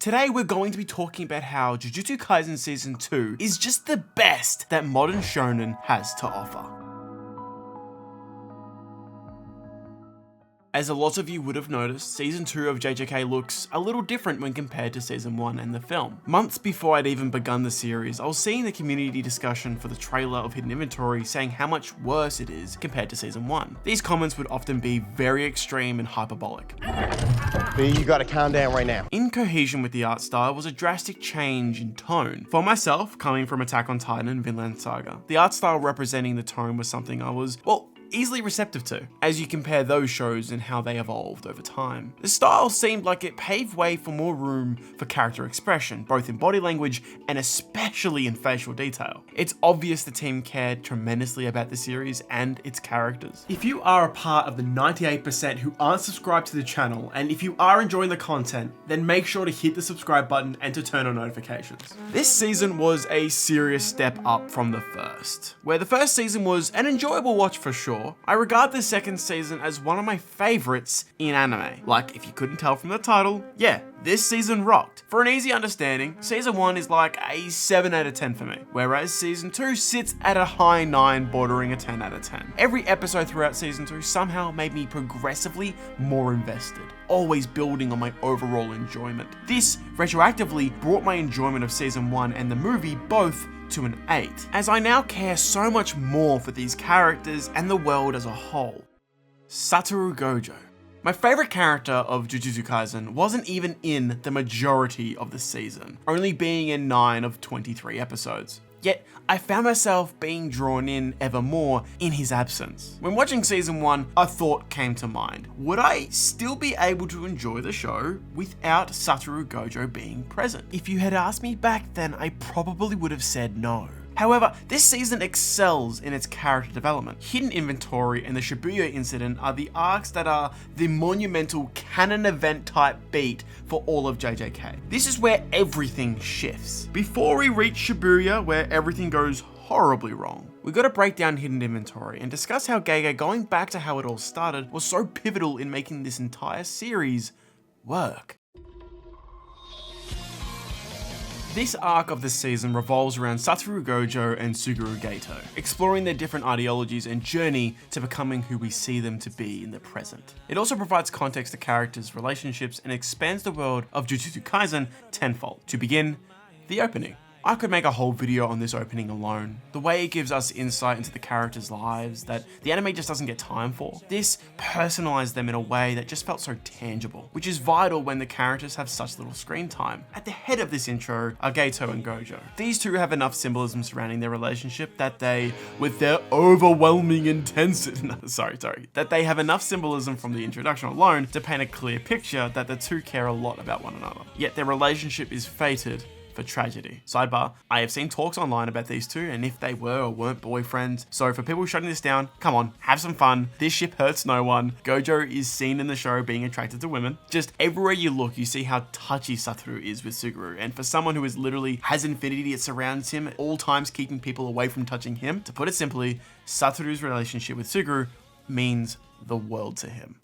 Today we're going to be talking about how Jujutsu Kaisen Season 2 is just the best that modern shonen has to offer. As a lot of you would have noticed, Season 2 of JJK looks a little different when compared to Season 1 and the film. Months before I'd even begun the series, I was seeing the community discussion for the trailer of Hidden Inventory saying how much worse it is compared to Season 1. These comments would often be very extreme and hyperbolic. You gotta calm down right now. In cohesion with the art style was a drastic change in tone. For myself, coming from Attack on Titan and Vinland Saga, the art style representing the tone was something I was, easily receptive to, as you compare those shows and how they evolved over time. The style seemed like it paved way for more room for character expression, both in body language and especially in facial detail. It's obvious the team cared tremendously about the series and its characters. If you are a part of the 98% who aren't subscribed to the channel, and if you are enjoying the content, then make sure to hit the subscribe button and to turn on notifications. This season was a serious step up from the first. Where the first season was an enjoyable watch for sure, I regard the second season as one of my favorites in anime. Like, if you couldn't tell from the title, yeah, this season rocked. For an easy understanding, Season 1 is like a 7 out of 10 for me, whereas Season 2 sits at a high 9 bordering a 10 out of 10. Every episode throughout Season 2 somehow made me progressively more invested, always building on my overall enjoyment. This retroactively brought my enjoyment of Season 1 and the movie both to an 8, as I now care so much more for these characters and the world as a whole. Satoru Gojo. My favorite character of Jujutsu Kaisen wasn't even in the majority of the season, only being in 9 of 23 episodes. Yet, I found myself being drawn in ever more in his absence. When watching Season 1, a thought came to mind. Would I still be able to enjoy the show without Satoru Gojo being present? If you had asked me back then, I probably would have said no. However, this season excels in its character development. Hidden Inventory and the Shabia Incident are the arcs that are the monumental canon event type beat for all of JJK. This is where everything shifts. Before we reach Shibuya, where everything goes horribly wrong, we gotta break down Hidden Inventory and discuss how Gege, going back to how it all started, was so pivotal in making this entire series work. This arc of the season revolves around Satoru Gojo and Suguru Gato, exploring their different ideologies and journey to becoming who we see them to be in the present. It also provides context to characters' relationships and expands the world of Jujutsu Kaisen tenfold. To begin, the opening. I could make a whole video on this opening alone. The way it gives us insight into the characters' lives that the anime just doesn't get time for. This personalized them in a way that just felt so tangible, which is vital when the characters have such little screen time. At the head of this intro are Gato and Gojo. These two have enough symbolism surrounding their relationship that they, with their overwhelming intensity, that they have enough symbolism from the introduction alone to paint a clear picture that the two care a lot about one another. Yet their relationship is fated for tragedy. Sidebar, I have seen talks online about these two and if they were or weren't boyfriends. So for people shutting this down, come on, have some fun. This ship hurts no one. Gojo is seen in the show being attracted to women. Just everywhere you look, you see how touchy Satoru is with Suguru. And for someone who is literally has infinity that surrounds him at all times, keeping people away from touching him, to put it simply, Satoru's relationship with Suguru means the world to him.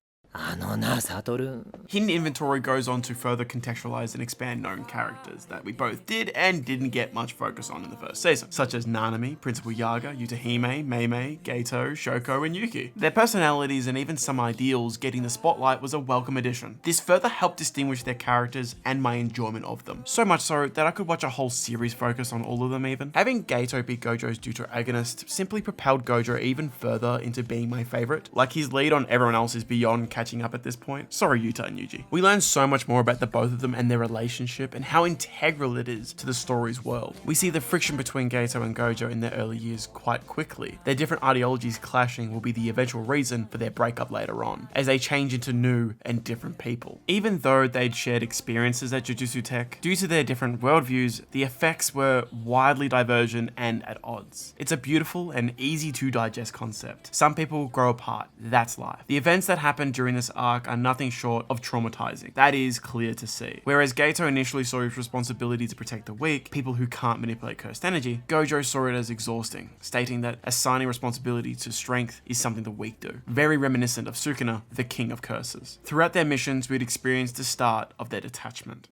Hidden Inventory goes on to further contextualize and expand known characters that we both did and didn't get much focus on in the first season, such as Nanami, Principal Yaga, Yutahime, Meimei, Gato, Shoko, and Yuki. Their personalities and even some ideals getting the spotlight was a welcome addition. This further helped distinguish their characters and my enjoyment of them. So much so that I could watch a whole series focus on all of them even. Having Gato be Gojo's deuteragonist simply propelled Gojo even further into being my favorite. Like, his lead on everyone else is beyond catching up at this point. Sorry, Yuta and Yuji. We learn so much more about the both of them and their relationship and how integral it is to the story's world. We see the friction between Gato and Gojo in their early years quite quickly. Their different ideologies clashing will be the eventual reason for their breakup later on, as they change into new and different people. Even though they'd shared experiences at Jujutsu Tech, due to their different worldviews, the effects were widely divergent and at odds. It's a beautiful and easy to digest concept. Some people grow apart, that's life. The events that happened during this arc are nothing short of traumatizing. That is clear to see. Whereas Gato initially saw his responsibility to protect the weak, people who can't manipulate cursed energy, Gojo saw it as exhausting, stating that assigning responsibility to strength is something the weak do. Very reminiscent of Sukuna, the king of curses. Throughout their missions, we'd experienced the start of their detachment.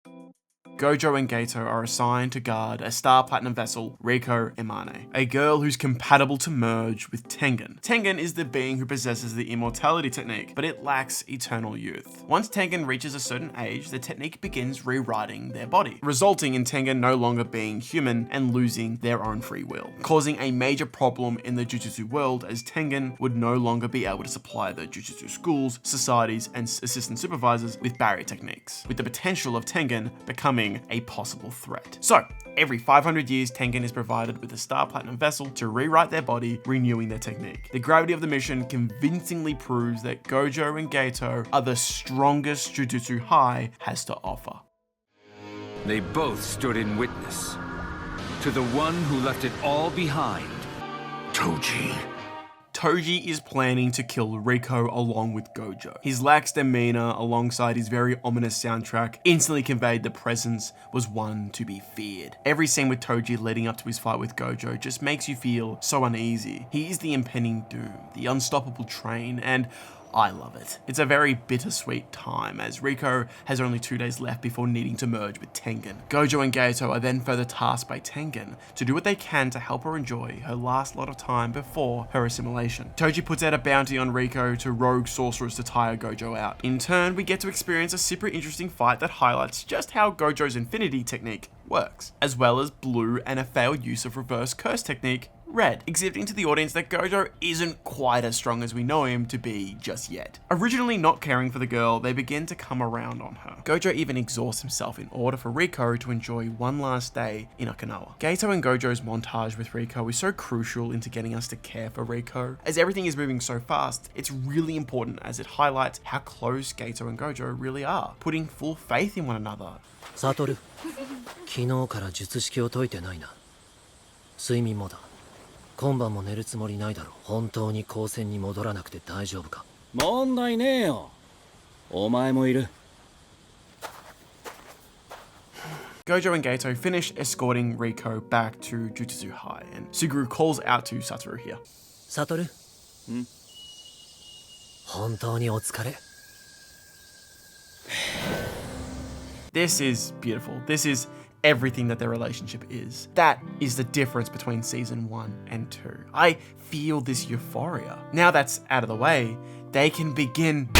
Gojo and Gato are assigned to guard a star platinum vessel, Riko Imane, a girl who's compatible to merge with Tengen. Tengen is the being who possesses the immortality technique, but it lacks eternal youth. Once Tengen reaches a certain age, the technique begins rewriting their body, resulting in Tengen no longer being human and losing their own free will, causing a major problem in the Jujutsu world as Tengen would no longer be able to supply the Jujutsu schools, societies, and assistant supervisors with barrier techniques, with the potential of Tengen becoming a possible threat. So, every 500 years, Tengen is provided with a star platinum vessel to rewrite their body, renewing their technique. The gravity of the mission convincingly proves that Gojo and Gato are the strongest Jujutsu High has to offer. They both stood in witness to the one who left it all behind, Toji. Toji is planning to kill Riko along with Gojo. His lax demeanor alongside his very ominous soundtrack instantly conveyed the presence was one to be feared. Every scene with Toji leading up to his fight with Gojo just makes you feel so uneasy. He is the impending doom, the unstoppable train, and I love it. It's a very bittersweet time as Riko has only 2 days left before needing to merge with Tengen. Gojo and Gato are then further tasked by Tengen to do what they can to help her enjoy her last lot of time before her assimilation. Toji puts out a bounty on Riko to rogue sorcerers to tire Gojo out. In turn, we get to experience a super interesting fight that highlights just how Gojo's infinity technique works, as well as Blue and a failed use of reverse curse technique, Red, exhibiting to the audience that Gojo isn't quite as strong as we know him to be just yet. Originally not caring for the girl, they begin to come around on her. Gojo even exhausts himself in order for Riko to enjoy one last day in Okinawa. Gato and Gojo's montage with Riko is so crucial into getting us to care for Riko. As everything is moving so fast, it's really important as it highlights how close Gato and Gojo really are, putting full faith in one another. サトル、昨日から術式を解いてないな。睡眠もだ。今晩も寝るつもりないだろう。本当に高専に戻らなくて大丈夫か。問題ねえよ。お前もいる。Gojo and Gato finish escorting Riko back to Jujutsu High, and Suguru calls out to Satoru here. サトル。本当にお疲れ。This is beautiful. This is everything that their relationship is. That is the difference between season 1 and 2. I feel this euphoria. Now that's out of the way, they can begin.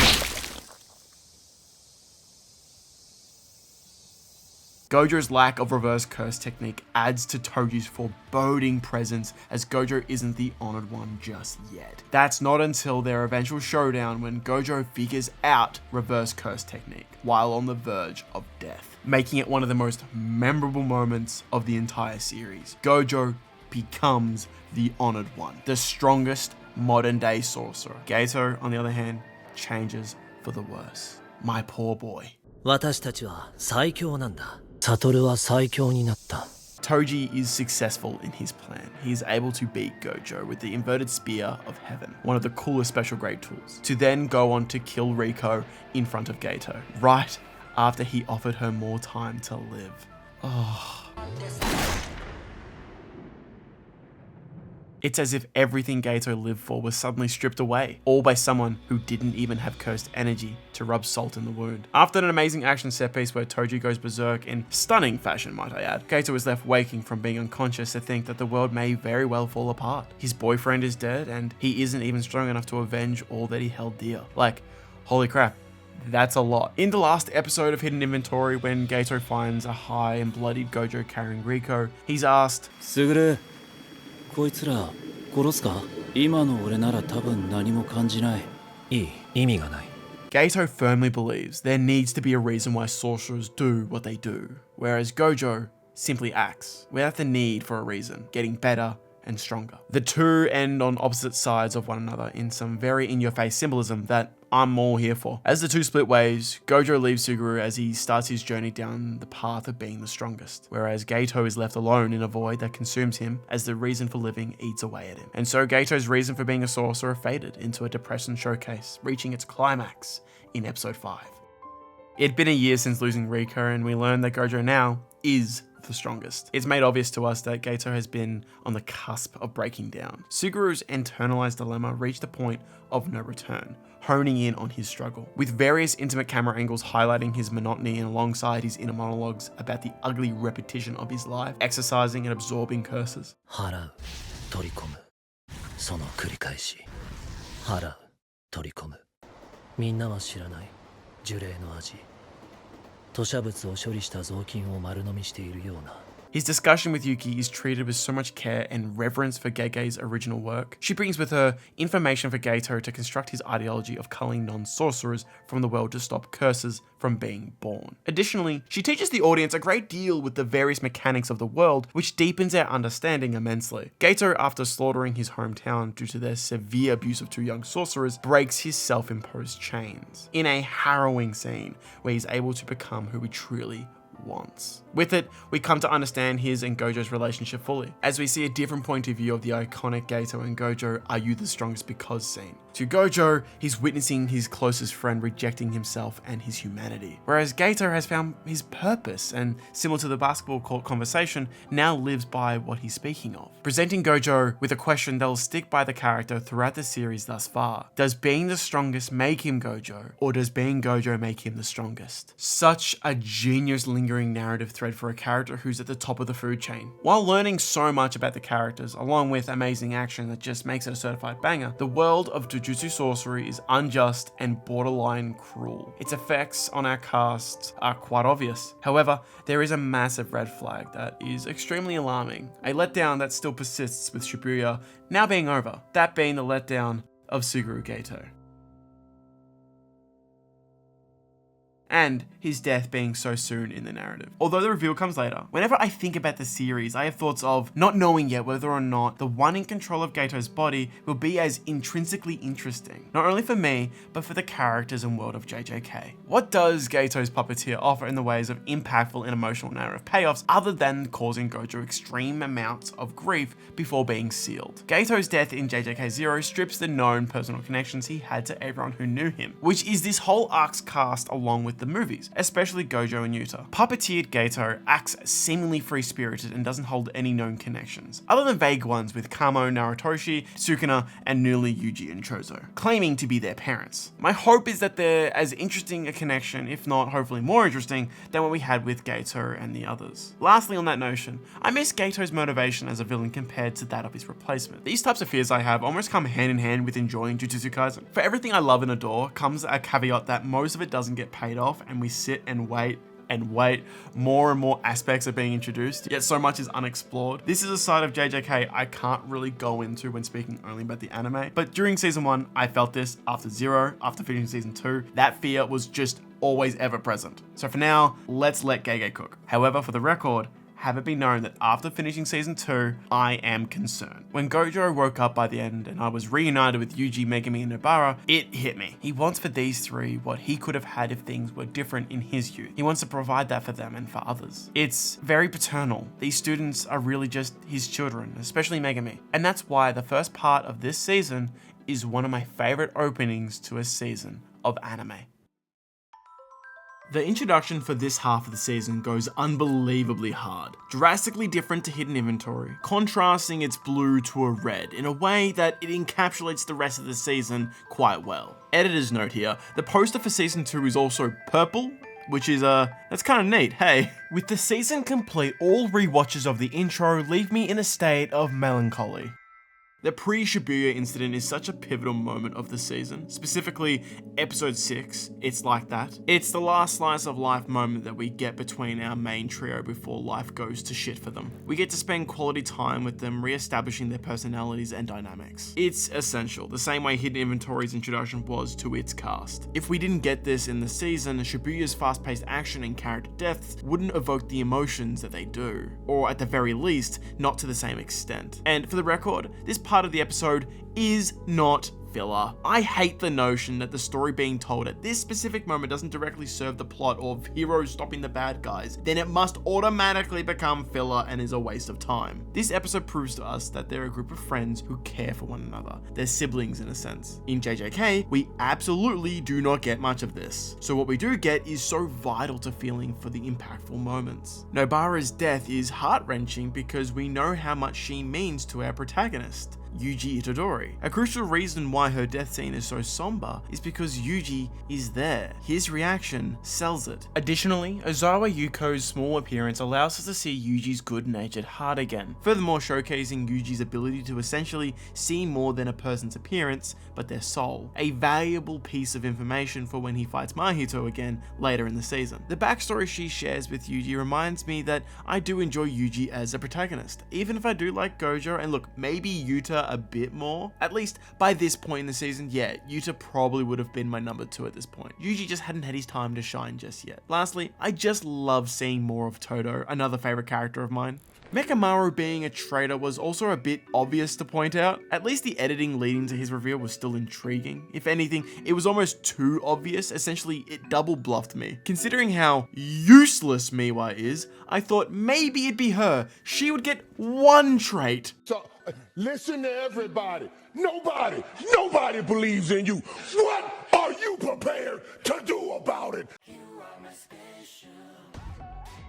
Gojo's lack of reverse curse technique adds to Toji's foreboding presence as Gojo isn't the honored one just yet. That's not until their eventual showdown when Gojo figures out reverse curse technique while on the verge of death, making it one of the most memorable moments of the entire series. Gojo becomes the honored one, the strongest modern day sorcerer. Gato, on the other hand, changes for the worse. My poor boy. 私たちは最強なんだ。サトルは最強になった。 Toji is successful in his plan. He is able to beat Gojo with the inverted spear of heaven, one of the coolest special grade tools, to then go on to kill Riko in front of Gato, right after he offered her more time to live. Oh. It's as if everything Gato lived for was suddenly stripped away, all by someone who didn't even have cursed energy to rub salt in the wound. After an amazing action set piece where Toji goes berserk in stunning fashion, might I add, Gato is left waking from being unconscious to think that the world may very well fall apart. His boyfriend is dead, and he isn't even strong enough to avenge all that he held dear. Like, holy crap. That's a lot. In the last episode of Hidden Inventory, when Gato finds a high and bloodied Gojo carrying Riko, he's asked, すぐる、こいつら殺すか？今の俺なら多分何も感じない。いい、意味がない。 Gato firmly believes there needs to be a reason why sorcerers do what they do, whereas Gojo simply acts without the need for a reason, getting better and stronger. The two end on opposite sides of one another in some very in-your-face symbolism that I'm all here for. As the two split ways, Gojo leaves Suguru as he starts his journey down the path of being the strongest, whereas Gato is left alone in a void that consumes him as the reason for living eats away at him. And so Gato's reason for being a sorcerer faded into a depression showcase, reaching its climax in episode 5. It'd been a year since losing Riko, and we learned that Gojo now is the strongest. It's made obvious to us that Gato has been on the cusp of breaking down. Suguru's internalized dilemma reached a point of no return. honing in on his struggle, with various intimate camera angles highlighting his monotony and alongside his inner monologues about the ugly repetition of his life, exercising and absorbing curses. 払う、取り込む、その繰り返し。払う、取り込む。みんなは知らない呪霊の味。吐砂物を処理した雑巾を丸飲みしているような。 His discussion with Yuki is treated with so much care and reverence for Gege's original work. She brings with her information for Geito to construct his ideology of culling non-sorcerers from the world to stop curses from being born. Additionally, she teaches the audience a great deal with the various mechanics of the world, which deepens our understanding immensely. Geito, after slaughtering his hometown due to their severe abuse of 2 young sorcerers, breaks his self-imposed chains in a harrowing scene where he's able to become who he truly wants. With it, we come to understand his and Gojo's relationship fully, as we see a different point of view of the iconic Geito and Gojo "Are you the strongest because" scene. To Gojo, he's witnessing his closest friend rejecting himself and his humanity, whereas Geito has found his purpose and, similar to the basketball court conversation, now lives by what he's speaking of. Presenting Gojo with a question that will stick by the character throughout the series thus far. Does being the strongest make him Gojo, or does being Gojo make him the strongest? Such a genius lingering narrative thread for a character who's at the top of the food chain. While learning so much about the characters, along with amazing action that just makes it a certified banger, the world of Jujutsu sorcery is unjust and borderline cruel. Its effects on our cast are quite obvious. However, there is a massive red flag that is extremely alarming. A letdown that still persists with Shibuya now being over. That being the letdown of Suguru Geito. And his death being so soon in the narrative. Although the reveal comes later, whenever I think about the series, I have thoughts of not knowing yet whether or not the one in control of Geito's body will be as intrinsically interesting, not only for me, but for the characters and world of JJK. What does Geito's puppeteer offer in the ways of impactful and emotional narrative payoffs other than causing Gojo extreme amounts of grief before being sealed? Geito's death in JJK 0 strips the known personal connections he had to everyone who knew him, which is this whole arc's cast along with the movies, especially Gojo and Yuta. Puppeteered Geito acts seemingly free-spirited and doesn't hold any known connections, other than vague ones with Kamo, Narutoshi, Sukuna, and newly Yuji and Choso, claiming to be their parents. My hope is that they're as interesting a connection, if not hopefully more interesting, than what we had with Geito and the others. Lastly, on that notion, I miss Geito's motivation as a villain compared to that of his replacement. These types of fears I have almost come hand in hand with enjoying Jujutsu Kaisen. For everything I love and adore comes a caveat that most of it doesn't get paid off, and we sit and wait, more and more aspects are being introduced, yet so much is unexplored. This is a side of JJK I can't really go into when speaking only about the anime, but during season 1, I felt this. After 0, after finishing season 2, that fear was just always ever present. So for now, let's let Gege cook. However, for the record, have it be known that after finishing season 2, I am concerned. When Gojo woke up by the end and I was reunited with Yuji, Megumi, and Nobara, it hit me. He wants for these 3 what he could have had if things were different in his youth. He wants to provide that for them and for others. It's very paternal. These students are really just his children, especially Megumi. And that's why the first part of this season is one of my favorite openings to a season of anime. The introduction for this half of the season goes unbelievably hard, drastically different to Hidden Inventory, contrasting its blue to a red in a way that it encapsulates the rest of the season quite well. Editor's note here, the poster for season 2 is also purple, which is that's kind of neat, hey. With the season complete, all rewatches of the intro leave me in a state of melancholy. The PreShabia Incident is such a pivotal moment of the season, specifically episode 6, It's Like That. It's the last slice of life moment that we get between our main trio before life goes to shit for them. We get to spend quality time with them, re-establishing their personalities and dynamics. It's essential, the same way Hidden Inventory's introduction was to its cast. If we didn't get this in the season, Shibuya's fast-paced action and character depths wouldn't evoke the emotions that they do, or at the very least, not to the same extent. And for the record, this part of the episode is not filler. I hate the notion that the story being told at this specific moment doesn't directly serve the plot of heroes stopping the bad guys, then it must automatically become filler and is a waste of time. This episode proves to us that they're a group of friends who care for one another. They're siblings in a sense. In JJK, we absolutely do not get much of this. So what we do get is so vital to feeling for the impactful moments. Nobara's death is heart-wrenching because we know how much she means to our protagonist. Yuji Itadori. A crucial reason why her death scene is so somber is because Yuji is there. His reaction sells it. Additionally, Ozawa Yuko's small appearance allows us to see Yuji's good-natured heart again, furthermore showcasing Yuji's ability to essentially see more than a person's appearance, but their soul. A valuable piece of information for when he fights Mahito again later in the season. The backstory she shares with Yuji reminds me that I do enjoy Yuji as a protagonist, even if I do like Gojo and look, maybe Yuta a bit more. At least by this point in the season, yeah, Yuta probably would have been my number 2 at this point. Yuji just hadn't had his time to shine just yet. Lastly, I just love seeing more of Todo, another favorite character of mine. Mekamaru being a traitor was also a bit obvious to point out. At least the editing leading to his reveal was still intriguing. If anything, it was almost too obvious. Essentially, it double bluffed me. Considering how useless Miwa is, I thought maybe it'd be her. She would get one trait. So, listen to everybody. Nobody believes in you. What are you prepared to do about it?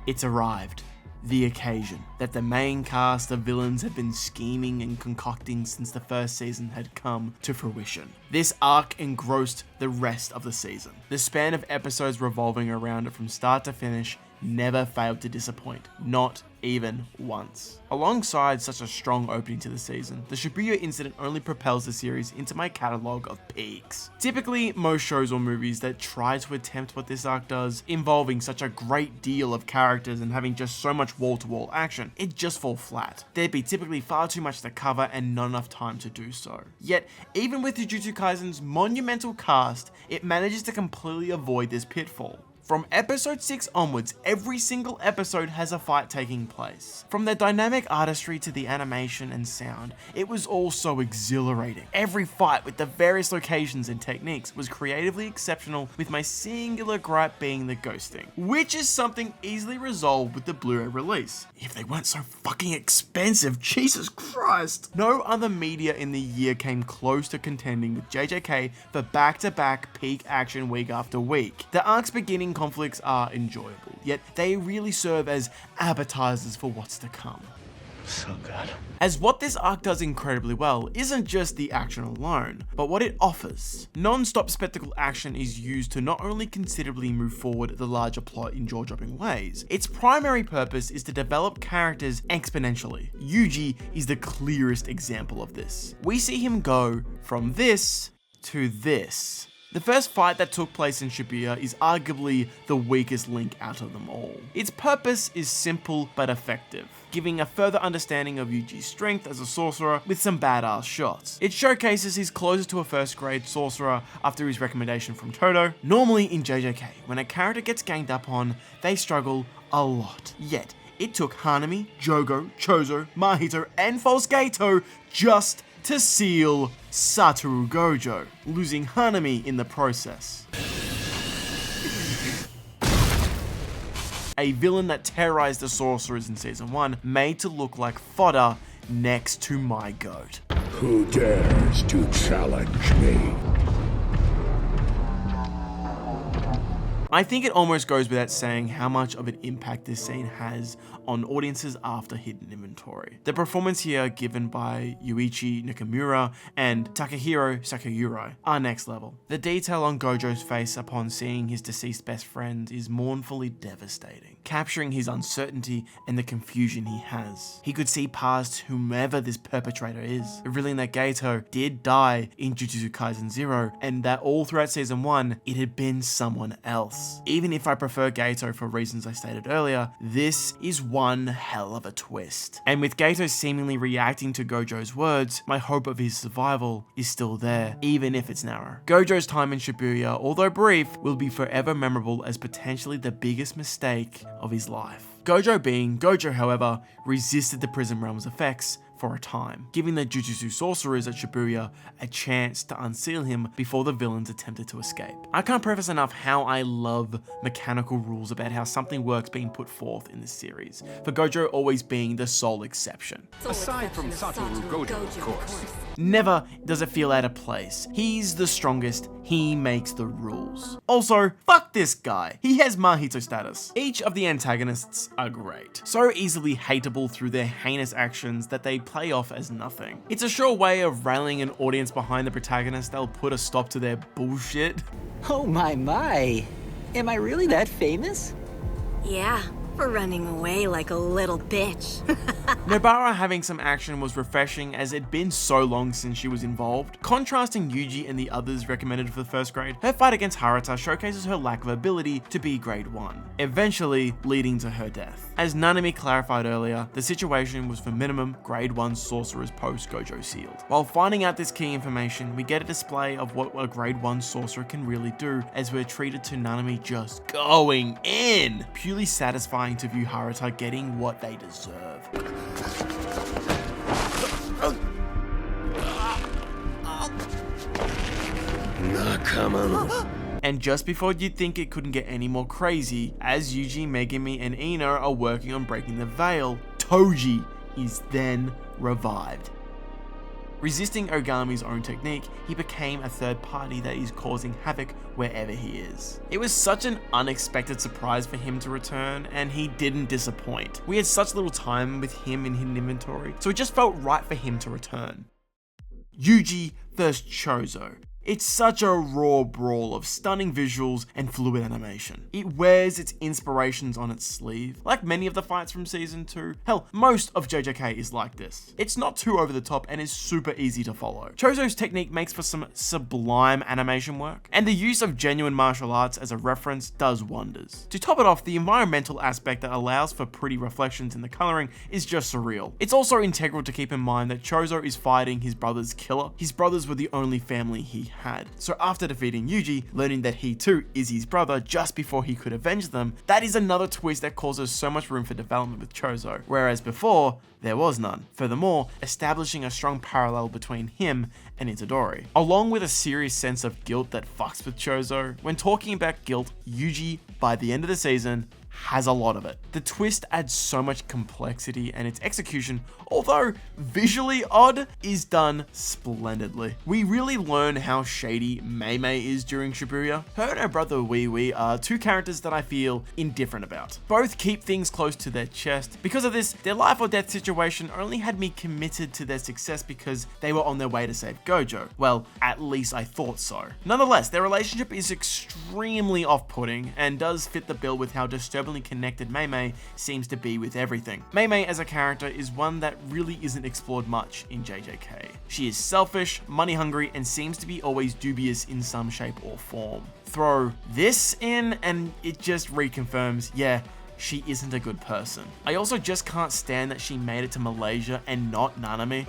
It's arrived. The occasion that the main cast of villains have been scheming and concocting since the first season had come to fruition. This arc engrossed the rest of the season. The span of episodes revolving around it from start to finish never failed to disappoint, not even once. Alongside such a strong opening to the season, the Shabia Incident only propels the series into my catalogue of peaks. Typically, most shows or movies that try to attempt what this arc does, involving such a great deal of characters and having just so much wall-to-wall action, it just fall flat. There'd be typically far too much to cover and not enough time to do so. Yet, even with Jujutsu Kaisen's monumental cast, it manages to completely avoid this pitfall. From episode 6 onwards, every single episode has a fight taking place. From the dynamic artistry to the animation and sound, it was all so exhilarating. Every fight with the various locations and techniques was creatively exceptional, with my singular gripe being the ghosting, which is something easily resolved with the Blu-ray release. If they weren't so fucking expensive, Jesus Christ! No other media in the year came close to contending with JJK for back-to-back peak action week after week. The arc's beginning conflicts are enjoyable, yet they really serve as appetizers for what's to come. So good. As what this arc does incredibly well isn't just the action alone, but what it offers. Non-stop spectacle action is used to not only considerably move forward the larger plot in jaw-dropping ways, its primary purpose is to develop characters exponentially. Yuji is the clearest example of this. We see him go from this to this. The first fight that took place in Shabia is arguably the weakest link out of them all. Its purpose is simple but effective, giving a further understanding of Yuji's strength as a sorcerer with some badass shots. It showcases his closer to a first grade sorcerer after his recommendation from Todo. Normally in JJK, when a character gets ganged up on, they struggle a lot. Yet, it took Hanami, Jogo, Choso, Mahito, and False Gato just to seal Satoru Gojo, losing Hanami in the process. A villain that terrorized the sorcerers in season 1, made to look like fodder next to my goat. Who dares to challenge me? I think it almost goes without saying how much of an impact this scene has on audiences after Hidden Inventory. The performance here given by Yuichi Nakamura and Takahiro Sakayuro are next level. The detail on Gojo's face upon seeing his deceased best friend is mournfully devastating, capturing his uncertainty and the confusion he has. He could see past whomever this perpetrator is, revealing that Gato did die in Jujutsu Kaisen 0 and that all throughout season 1 it had been someone else. Even if I prefer Gato for reasons I stated earlier, this is one hell of a twist. And with Gato seemingly reacting to Gojo's words, my hope of his survival is still there, even if it's narrow. Gojo's time in Shibuya, although brief, will be forever memorable as potentially the biggest mistake of his life. Gojo being Gojo, however, resisted the Prison Realm's effects for a time, giving the Jujutsu sorcerers at Shibuya a chance to unseal him before the villains attempted to escape. I can't preface enough how I love mechanical rules about how something works being put forth in this series, for Gojo always being the sole exception. Aside from Satoru Gojo, of course. Never does it feel out of place. He's the strongest, he makes the rules. Also, fuck this guy. He has Mahito status. Each of the antagonists are great. So easily hateable through their heinous actions that they play off as nothing. It's a sure way of rallying an audience behind the protagonist that'll put a stop to their bullshit. Oh my. Am I really that famous? Yeah, for running away like a little bitch. Nobara having some action was refreshing as it'd been so long since she was involved. Contrasting Yuji and the others recommended for the first grade, her fight against Haruta showcases her lack of ability to be grade 1, eventually leading to her death. As Nanami clarified earlier, the situation was for minimum grade 1 sorcerers post Gojo sealed. While finding out this key information, we get a display of what a grade 1 sorcerer can really do as we're treated to Nanami just going in. Purely satisfying to view Haruta getting what they deserve. And just before you'd think it couldn't get any more crazy, as Yuji, Megumi, and Ino are working on breaking the veil, Toji is then revived. Resisting Ogami's own technique, he became a third party that is causing havoc wherever he is. It was such an unexpected surprise for him to return, and he didn't disappoint. We had such little time with him in hidden inventory, so it just felt right for him to return. Yuji vs Choso. It's such a raw brawl of stunning visuals and fluid animation. It wears its inspirations on its sleeve, like many of the fights from season 2. Hell, most of JJK is like this. It's not too over the top and is super easy to follow. Choso's technique makes for some sublime animation work, and the use of genuine martial arts as a reference does wonders. To top it off, the environmental aspect that allows for pretty reflections in the coloring is just surreal. It's also integral to keep in mind that Choso is fighting his brother's killer. His brothers were the only family he had. So after defeating Yuji, learning that he too is his brother just before he could avenge them, that is another twist that causes so much room for development with Choso, whereas before, there was none. Furthermore, establishing a strong parallel between him and Itadori, along with a serious sense of guilt that fucks with Choso. When talking about guilt, Yuji, by the end of the season, has a lot of it. The twist adds so much complexity, and its execution, although visually odd, is done splendidly. We really learn how shady Mei Mei is during Shibuya. Her and her brother Wee Wee are two characters that I feel indifferent about. Both keep things close to their chest. Because of this, their life or death situation only had me committed to their success because they were on their way to save Gojo. Well, at least I thought so. Nonetheless, their relationship is extremely off-putting and does fit the bill with how disturbingly connected Mei Mei seems to be with everything. Mei Mei as a character is one that really isn't explored much in JJK. She is selfish, money hungry, and seems to be always dubious in some shape or form. Throw this in and it just reconfirms, yeah, she isn't a good person. I also just can't stand that she made it to Malaysia and not Nanami.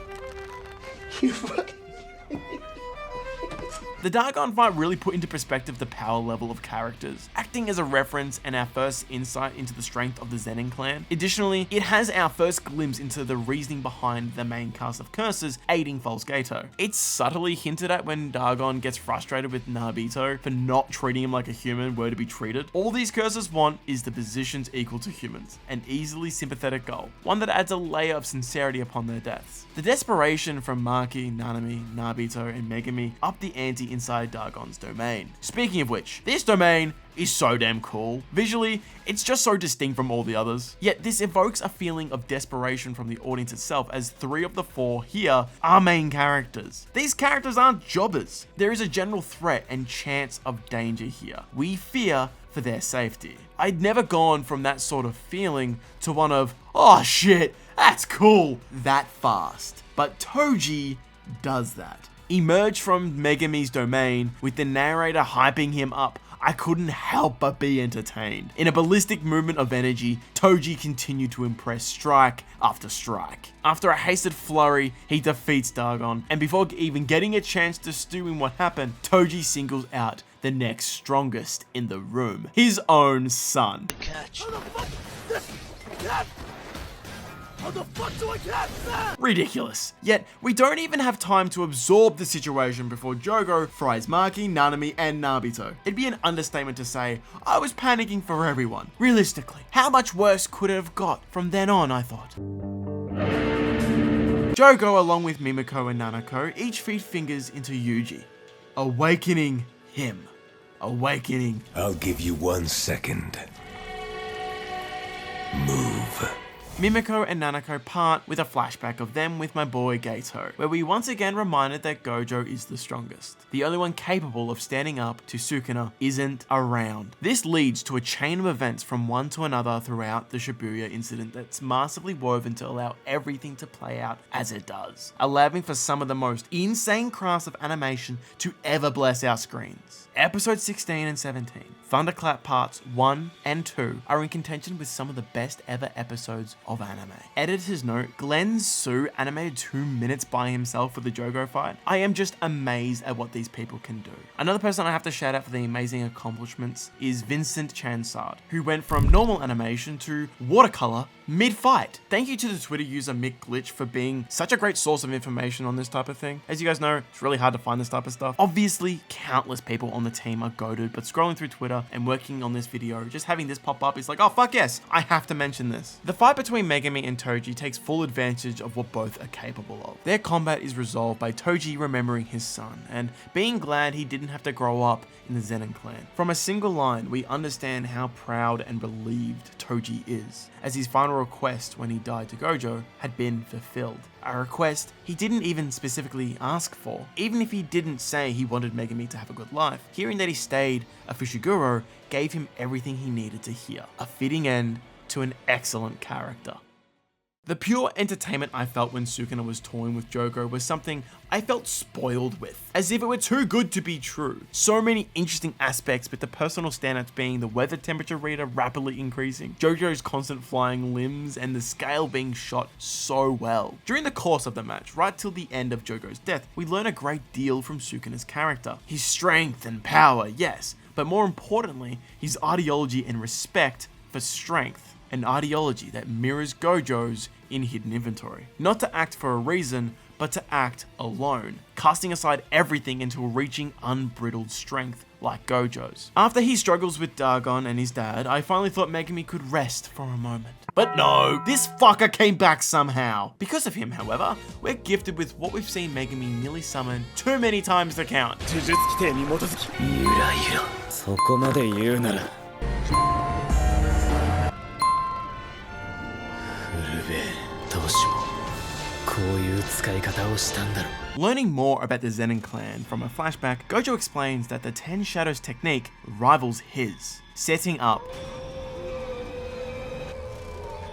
The Dargon fight really put into perspective the power level of characters, acting as a reference and our first insight into the strength of the Zenin clan. Additionally, it has our first glimpse into the reasoning behind the main cast of curses aiding False Gato. It's subtly hinted at when Dargon gets frustrated with Nabito for not treating him like a human were to be treated. All these curses want is the positions equal to humans, an easily sympathetic goal, one that adds a layer of sincerity upon their deaths. The desperation from Maki, Nanami, Nabito, and Megumi up the ante inside Dargon's domain. Speaking of which, this domain is so damn cool. Visually, it's just so distinct from all the others. Yet this evokes a feeling of desperation from the audience itself, as 3 of the 4 here are main characters. These characters aren't jobbers. There is a general threat and chance of danger here. We fear for their safety. I'd never gone from that sort of feeling to one of, oh shit, that's cool, that fast. But Toji does that. Emerged from Megumi's domain with the narrator hyping him up, I couldn't help but be entertained. In a ballistic movement of energy, Toji continued to impress strike after strike. After a hasted flurry, he defeats Dargon, and before even getting a chance to stew in what happened, Toji singles out the next strongest in the room, his own son. How the fuck do I catch that? Ridiculous. Yet, we don't even have time to absorb the situation before Jogo fries Maki, Nanami, and Nabito. It'd be an understatement to say, I was panicking for everyone. Realistically, how much worse could it have got from then on, I thought. Jogo, along with Mimiko and Nanako, each feed fingers into Yuji, awakening him awakening. I'll give you 1 second. Move. Mimiko and Nanako part with a flashback of them with my boy Gato, where we once again reminded that Gojo is the strongest. The only one capable of standing up to Sukuna isn't around. This leads to a chain of events from one to another throughout the Shabia Incident that's massively woven to allow everything to play out as it does, allowing for some of the most insane crafts of animation to ever bless our screens. Episodes 16 and 17, Thunderclap Parts 1 and 2 are in contention with some of the best ever episodes of anime. Editor's note, Glenn Su animated 2 minutes by himself for the Jogo fight. I am just amazed at what these people can do. Another person I have to shout out for the amazing accomplishments is Vincent Chansard, who went from normal animation to watercolor mid-fight. Thank you to the Twitter user Mick Glitch for being such a great source of information on this type of thing. As you guys know, it's really hard to find this type of stuff. Obviously, countless people on the team are goated, but scrolling through Twitter and working on this video, just having this pop up is like, oh fuck yes, I have to mention this. The fight between Megami and Toji takes full advantage of what both are capable of. Their combat is resolved by Toji remembering his son and being glad he didn't have to grow up in the Zenin clan. From a single line, we understand how proud and relieved Toji is, as his final request when he died to Gojo had been fulfilled. A request he didn't even specifically ask for. Even if he didn't say he wanted Megami to have a good life, hearing that he stayed a Fushiguro gave him everything he needed to hear. A fitting end to an excellent character. The pure entertainment I felt when Sukuna was toying with Jogo was something I felt spoiled with, as if it were too good to be true. So many interesting aspects, with the personal standouts being the weather temperature reader rapidly increasing, Jojo's constant flying limbs, and the scale being shot so well. During the course of the match, right till the end of Jogo's death, we learn a great deal from Sukuna's character. His strength and power, yes, but more importantly, his ideology and respect for strength. An ideology that mirrors Gojo's in Hidden Inventory. Not to act for a reason, but to act alone, casting aside everything until reaching unbridled strength like Gojo's. After he struggles with Dagon and his dad, I finally thought Megami could rest for a moment. But no, this fucker came back somehow. Because of him, however, we're gifted with what we've seen Megami nearly summon too many times to count. そこまで言うなら Learning more about the Zenin clan from a flashback, Gojo explains that the 10 Shadows technique rivals his, setting up,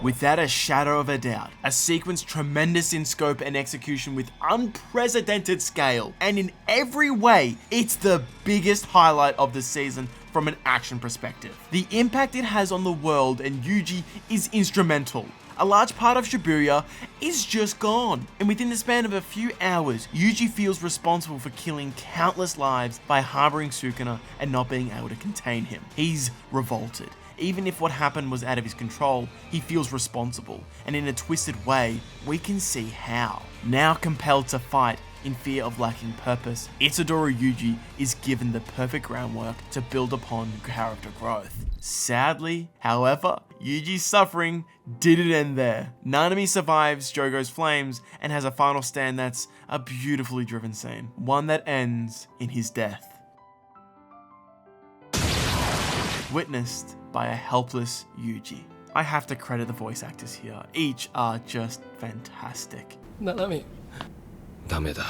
without a shadow of a doubt, a sequence tremendous in scope and execution with unprecedented scale, and in every way, it's the biggest highlight of the season from an action perspective. The impact it has on the world and Yuji is instrumental. A large part of Shibuya is just gone, and within the span of a few hours, Yuji feels responsible for killing countless lives by harboring Sukuna and not being able to contain him. He's revolted. Even if what happened was out of his control, he feels responsible, and in a twisted way, we can see how. Now compelled to fight in fear of lacking purpose, Itadori Yuji is given the perfect groundwork to build upon character growth. Sadly, however, Yuji's suffering didn't end there. Nanami survives Jogo's flames and has a final stand that's a beautifully driven scene, one that ends in his death. Witnessed by a helpless Yuji. I have to credit the voice actors here. Each are just fantastic. ダメだ。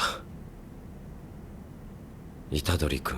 虎君。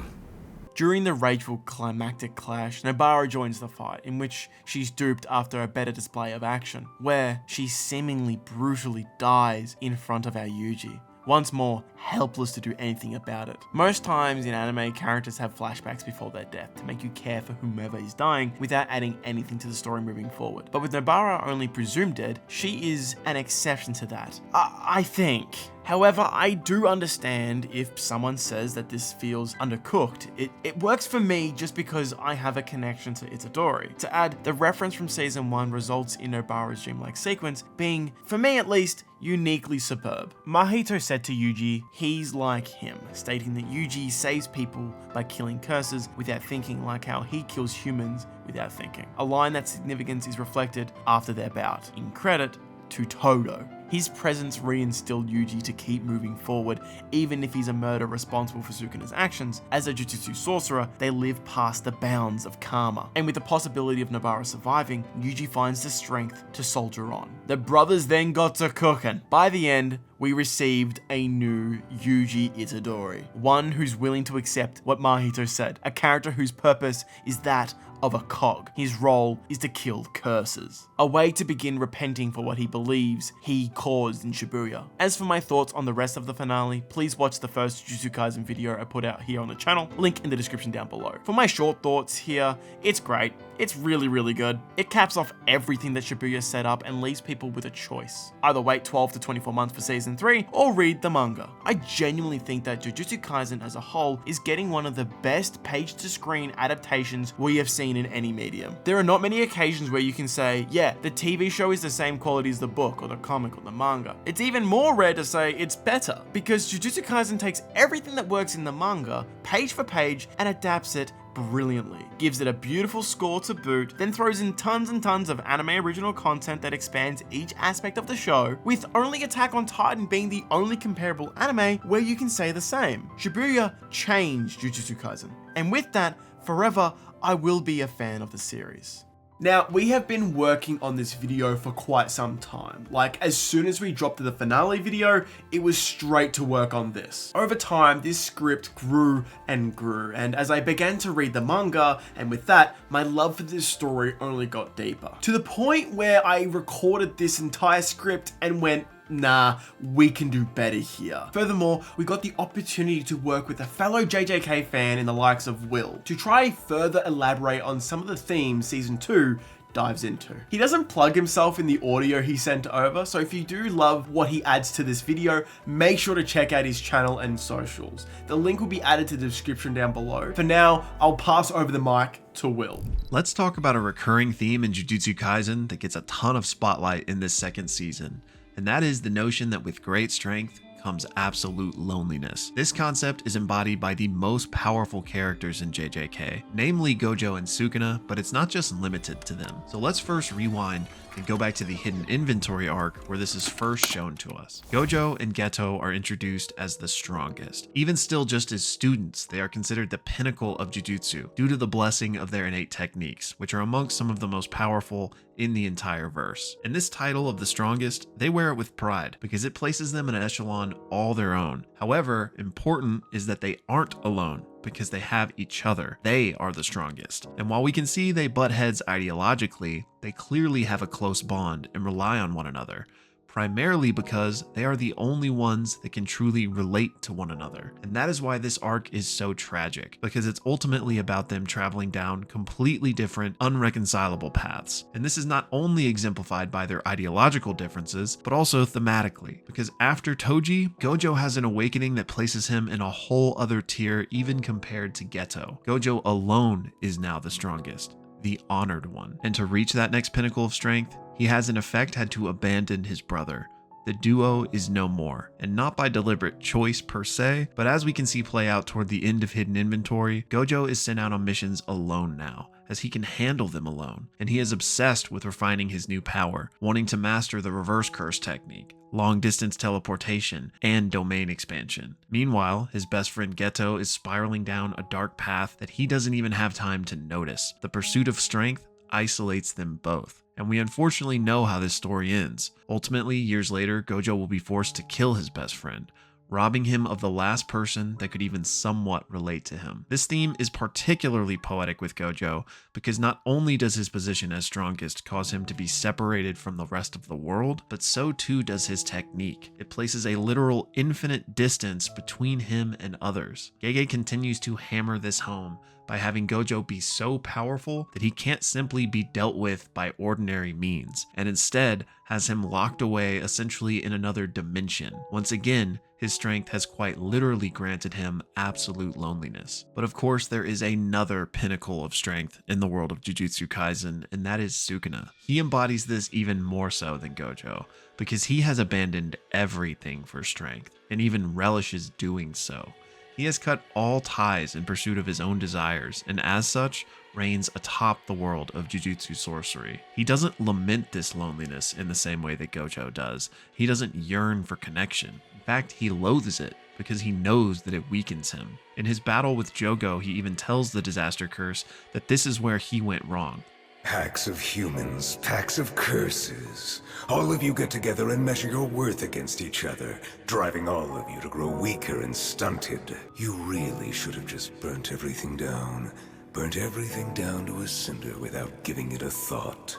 During the rageful climactic clash, Nobara joins the fight, in which she's duped after a better display of action, where she seemingly brutally dies in front of our Yuji. Once more, helpless to do anything about it. Most times in anime, characters have flashbacks before their death to make you care for whomever is dying without adding anything to the story moving forward. But with Nobara only presumed dead, she is an exception to that. I think. However, I do understand if someone says that this feels undercooked. It works for me just because I have a connection to Itadori. To add, the reference from season 1 results in Nobara's dreamlike sequence being, for me at least, uniquely superb. Mahito said to Yuji, he's like him, stating that Yuji saves people by killing curses without thinking, like how he kills humans without thinking. A line that significance is reflected after their bout. In credit, to Todo. His presence reinstilled Yuji to keep moving forward, even if he's a murderer responsible for Sukuna's actions. As a Jujutsu sorcerer, they live past the bounds of karma, and with the possibility of Nobara surviving, Yuji finds the strength to soldier on. The brothers then got to cooking. By the end, we received a new Yuji Itadori, one who's willing to accept what Mahito said, a character whose purpose is that of a cog. His role is to kill curses, a way to begin repenting for what he believes he caused in Shibuya. As for my thoughts on the rest of the finale, please watch the first Jujutsu Kaisen video I put out here on the channel, link in the description down below. For my short thoughts here, it's great. It's really good. It caps off everything that Shibuya set up and leaves people with a choice. Either wait 12 to 24 months for season 3 or read the manga. I genuinely think that Jujutsu Kaisen as a whole is getting one of the best page-to-screen adaptations we have seen in any medium. There are not many occasions where you can say, yeah, the TV show is the same quality as the book or the comic or the manga. It's even more rare to say it's better, because Jujutsu Kaisen takes everything that works in the manga, page for page, and adapts it brilliantly, gives it a beautiful score to boot, then throws in tons and tons of anime original content that expands each aspect of the show, with only Attack on Titan being the only comparable anime where you can say the same. Shibuya changed Jujutsu Kaisen, and with that, forever, I will be a fan of the series. Now, we have been working on this video for quite some time. Like, as soon as we dropped the finale video, it was straight to work on this. Over time, this script grew and grew, and as I began to read the manga, and with that, my love for this story only got deeper. To the point where I recorded this entire script and went, nah, we can do better here. Furthermore, we got the opportunity to work with a fellow JJK fan in the likes of Will to try further elaborate on some of the themes season 2 dives into. He doesn't plug himself in the audio he sent over, so if you do love what he adds to this video, make sure to check out his channel and socials. The link will be added to the description down below. For now, I'll pass over the mic to Will. Let's talk about a recurring theme in Jujutsu Kaisen that gets a ton of spotlight in this second season. And that is the notion that with great strength comes absolute loneliness. This concept is embodied by the most powerful characters in JJK, namely Gojo and Sukuna, but it's not just limited to them. So let's first rewind and go back to the hidden inventory arc where this is first shown to us. Gojo and Geto are introduced as the strongest. Even still, just as students, they are considered the pinnacle of Jujutsu due to the blessing of their innate techniques, which are amongst some of the most powerful in the entire verse. And this title of the strongest, they wear it with pride because it places them in an echelon all their own. However, important is that they aren't alone, because they have each other. They are the strongest. And while we can see they butt heads ideologically, they clearly have a close bond and rely on one another, primarily because they are the only ones that can truly relate to one another. And that is why this arc is so tragic, because it's ultimately about them traveling down completely different, unreconcilable paths. And this is not only exemplified by their ideological differences, but also thematically, because after Toji, Gojo has an awakening that places him in a whole other tier even compared to Geto. Gojo alone is now the strongest, the honored one. And to reach that next pinnacle of strength, he has in effect had to abandon his brother. The duo is no more, and not by deliberate choice per se, but as we can see play out toward the end of Hidden Inventory, Gojo is sent out on missions alone now, as he can handle them alone, and he is obsessed with refining his new power, wanting to master the reverse curse technique, long-distance teleportation, and domain expansion. Meanwhile, his best friend Geto is spiraling down a dark path that he doesn't even have time to notice. The pursuit of strength isolates them both. And we unfortunately know how this story ends. Ultimately, years later, Gojo will be forced to kill his best friend, robbing him of the last person that could even somewhat relate to him. This theme is particularly poetic with Gojo because not only does his position as strongest cause him to be separated from the rest of the world, but so too does his technique. It places a literal infinite distance between him and others. Gege continues to hammer this home by having Gojo be so powerful that he can't simply be dealt with by ordinary means, and instead has him locked away essentially in another dimension. Once again, his strength has quite literally granted him absolute loneliness. But of course, there is another pinnacle of strength in the world of Jujutsu Kaisen, and that is Sukuna. He embodies this even more so than Gojo, because he has abandoned everything for strength, and even relishes doing so. He has cut all ties in pursuit of his own desires, and as such, reigns atop the world of Jujutsu sorcery. He doesn't lament this loneliness in the same way that Gojo does. He doesn't yearn for connection. In fact, he loathes it because he knows that it weakens him. In his battle with Jogo, he even tells the Disaster Curse that this is where he went wrong. Packs of humans, packs of curses. All of you get together and measure your worth against each other, driving all of you to grow weaker and stunted. You really should have just burnt everything down. Burnt everything down to a cinder without giving it a thought.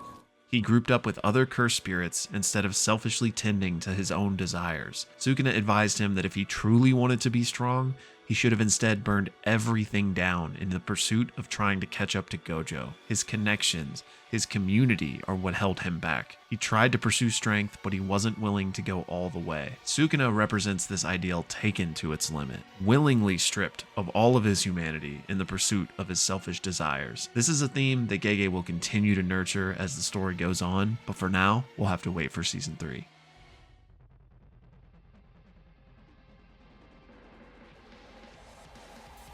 He grouped up with other cursed spirits instead of selfishly tending to his own desires. Sukuna advised him that if he truly wanted to be strong, he should have instead burned everything down in the pursuit of trying to catch up to Gojo. His connections, his community are what held him back. He tried to pursue strength, but he wasn't willing to go all the way. Sukuna represents this ideal taken to its limit, willingly stripped of all of his humanity in the pursuit of his selfish desires. This is a theme that Gege will continue to nurture as the story goes on, but for now, we'll have to wait for season 3.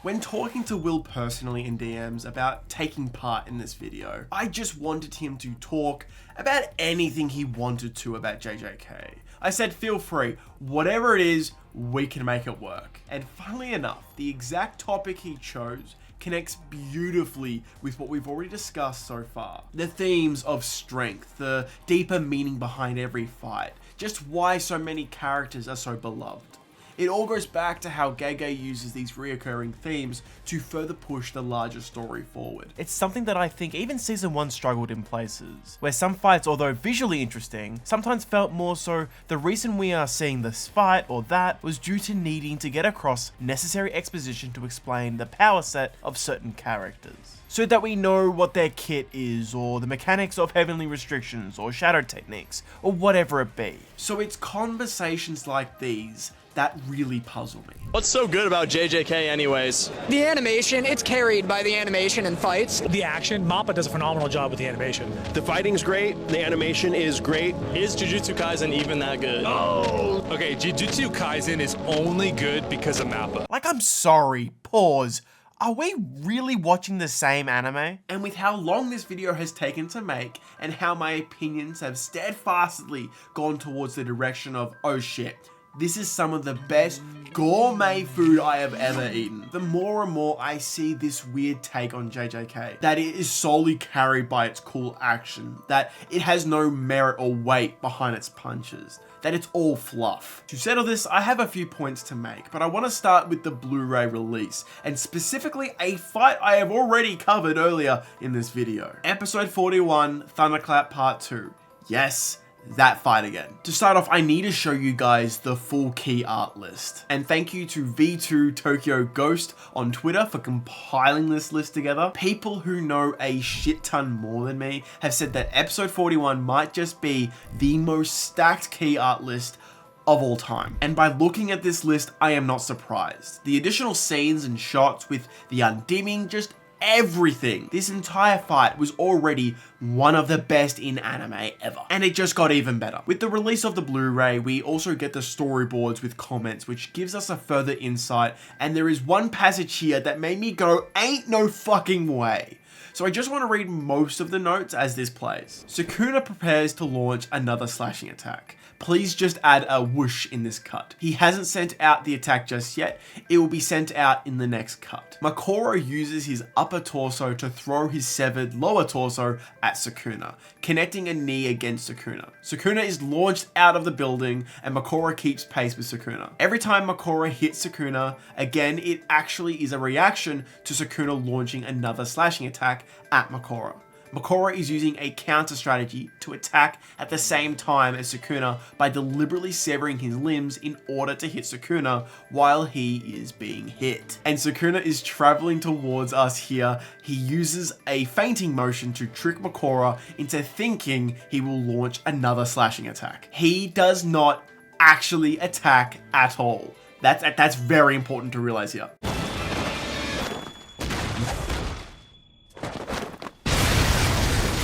When talking to Will personally in DMs about taking part in this video, I just wanted him to talk about anything he wanted to about JJK. I said, feel free, whatever it is, we can make it work. And funnily enough, the exact topic he chose connects beautifully with what we've already discussed so far. The themes of strength, the deeper meaning behind every fight, just why so many characters are so beloved. It all goes back to how Gege uses these reoccurring themes to further push the larger story forward. It's something that I think even season 1 struggled in places, where some fights, although visually interesting, sometimes felt more so the reason we are seeing this fight or that was due to needing to get across necessary exposition to explain the power set of certain characters, so that we know what their kit is, or the mechanics of heavenly restrictions, or shadow techniques, or whatever it be. So it's conversations like these that really puzzle me. What's so good about JJK anyways? The animation, it's carried by the animation and fights. The action, Mappa does a phenomenal job with the animation. The fighting's great, the animation is great. Is Jujutsu Kaisen even that good? Oh! Okay, Jujutsu Kaisen is only good because of Mappa. Like, I'm sorry, pause. Are we really watching the same anime? And with how long this video has taken to make, and how my opinions have steadfastly gone towards the direction of, oh shit, this is some of the best gourmet food I have ever eaten. The more and more I see this weird take on JJK, that it is solely carried by its cool action, that it has no merit or weight behind its punches, that it's all fluff. To settle this, I have a few points to make, but I want to start with the Blu-ray release, and specifically a fight I have already covered earlier in this video. Episode 41, Thunderclap Part 2. Yes, that fight again. To start off, I need to show you guys the full key art list. And thank you to V2 Tokyo Ghost on Twitter for compiling this list together. People who know a shit ton more than me have said that episode 41 might just be the most stacked key art list of all time. And by looking at this list, I am not surprised. The additional scenes and shots with the undimming, just everything. This entire fight was already one of the best in anime ever. And it just got even better. With the release of the Blu-ray, we also get the storyboards with comments, which gives us a further insight. And there is one passage here that made me go, ain't no fucking way. So I just want to read most of the notes as this plays. Sukuna prepares to launch another slashing attack. Please just add a whoosh in this cut. He hasn't sent out the attack just yet. It will be sent out in the next cut. Makoro uses his upper torso to throw his severed lower torso at Sukuna, connecting a knee against Sukuna. Sukuna is launched out of the building and Makoro keeps pace with Sukuna. Every time Makoro hits Sukuna, again, it actually is a reaction to Sukuna launching another slashing attack at Makoro. Makoro is using a counter strategy to attack at the same time as Sukuna by deliberately severing his limbs in order to hit Sukuna while he is being hit. And Sukuna is traveling towards us here. He uses a feinting motion to trick Makoro into thinking he will launch another slashing attack. He does not actually attack at all. That's very important to realize here.